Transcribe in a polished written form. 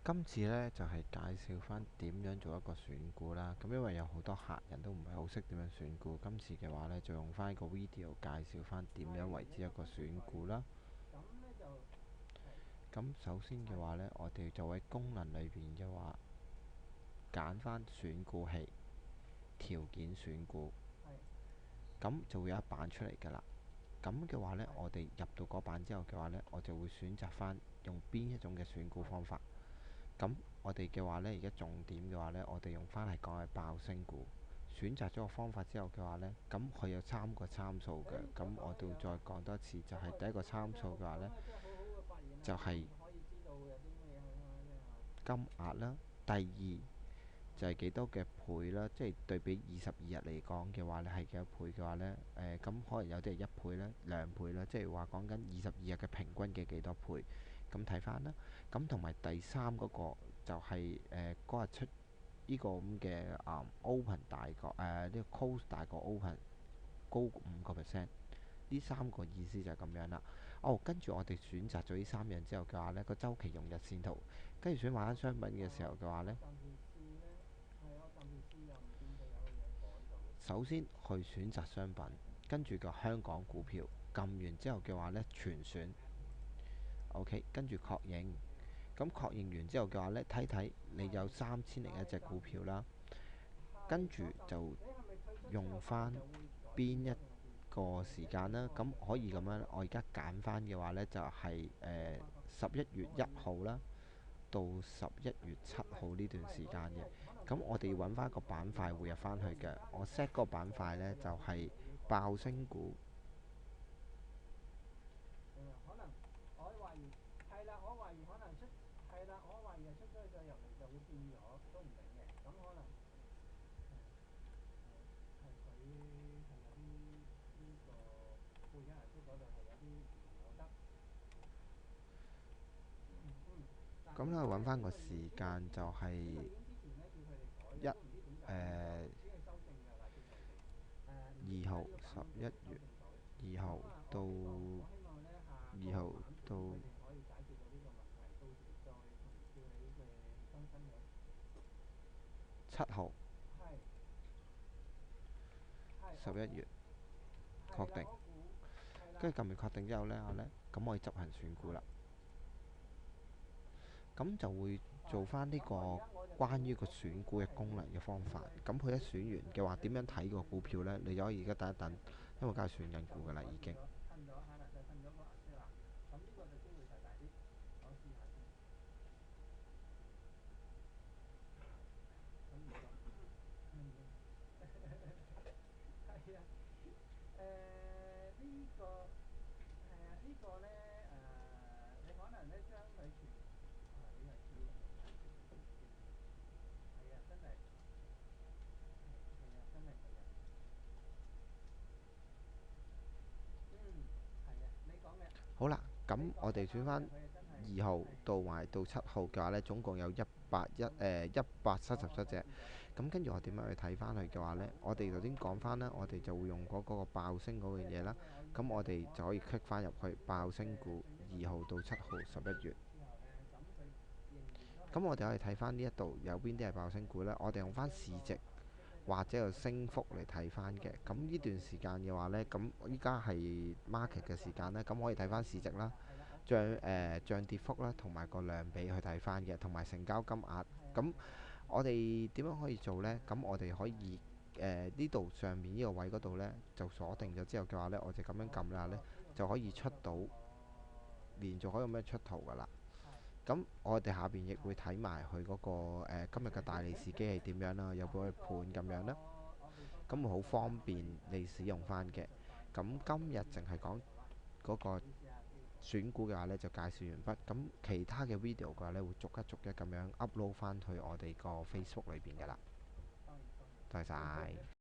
今次呢，就係介紹翻點樣做一個選股啦。咁因為有好多客人都唔係好識點樣選股，今次嘅話呢，就用翻個 video 介紹翻點樣為之一個選股啦。咁首先嘅話呢，我哋就喺功能裏邊嘅話揀翻選股器、條件選股，咁就會有一版出嚟㗎啦。咁嘅話呢，我哋入到嗰版之後嘅話呢，我就會選擇翻用邊一種嘅選股方法。咁我哋嘅話呢，而家重點嘅話呢，我哋用翻係講係爆升股。選擇咗個方法之後嘅話呢，咁佢有3個參數嘅。咁我哋再講多一次，就係第一個參數嘅話呢，就係金額啦。第二就係幾多嘅倍啦，即係對比22日嚟講嘅話呢，係幾多倍嘅話呢？咁可能有啲係1倍啦、2倍啦，即係話講緊22日嘅平均嘅幾多倍。咁睇翻啦。咁同埋第三嗰個就係嗰日出呢個咁嘅open 大過呢個 close 大過 open 高5%。呢三個意思就係咁樣啦。跟住我哋選擇咗呢3樣之後嘅話呢，個周期用日線圖，跟住選買翻商品嘅時候嘅話呢，首先去選擇商品，跟住個香港股票，撳完之後嘅話呢，全選，OK，跟住確認。咁確認完之後嘅話呢，睇睇你有3001隻股票啦，跟住就用翻邊一個時間啦。咁可以咁樣，我而家揀翻嘅話呢，就係11月1號啦，到11月7號呢段時間嘅。咁我哋要揾翻個板塊會入翻去嘅。我 set 嗰個板塊呢，就係爆升股。咁咧揾翻個時間就係一2號到7號11月確定，跟住撳完確定之後呢，咁我哋執行選股啦。咁就會做翻呢個關於個選股嘅功能嘅方法。咁佢一選完嘅話，點樣睇個股票呢？你就可以而家等一等，因為梗係選緊股噶啦已經。好啦，咁我哋選翻2號到7號嘅話呢，總共有177隻。咁跟住我點樣去睇翻佢嘅話呢？我哋頭先講翻啦，我哋就會用嗰個爆升嗰樣嘢啦。咁我哋就可以 click 翻入去爆升股2號到7號11月。咁我哋可以睇翻呢一度有邊啲係爆升股呢？我哋用翻市值或者有升幅嚟睇翻嘅。咁呢段時間嘅話呢，咁依家係 market 嘅時間呢，咁可以睇翻市值啦、漲跌幅啦，同埋個量比去睇翻嘅，同埋成交金額。咁我哋點樣可以做呢？咁我哋可以呢度上面呢個位嗰度呢，就鎖定咗之後嘅話呢，我就咁樣撳啦呢，就可以出到連續可以咁樣出圖噶啦。咁我哋下邊亦會睇埋佢嗰個今日嘅大利是機係點樣啦，有冇去盤咁樣啦。咁會好方便你使用翻嘅。咁今日淨係講嗰個選股嘅話呢，就介紹完畢。咁其他嘅 video 嘅話呢，會逐一逐一咁樣 upload 翻去我哋個 Facebook 裏邊嘅啦。多謝晒。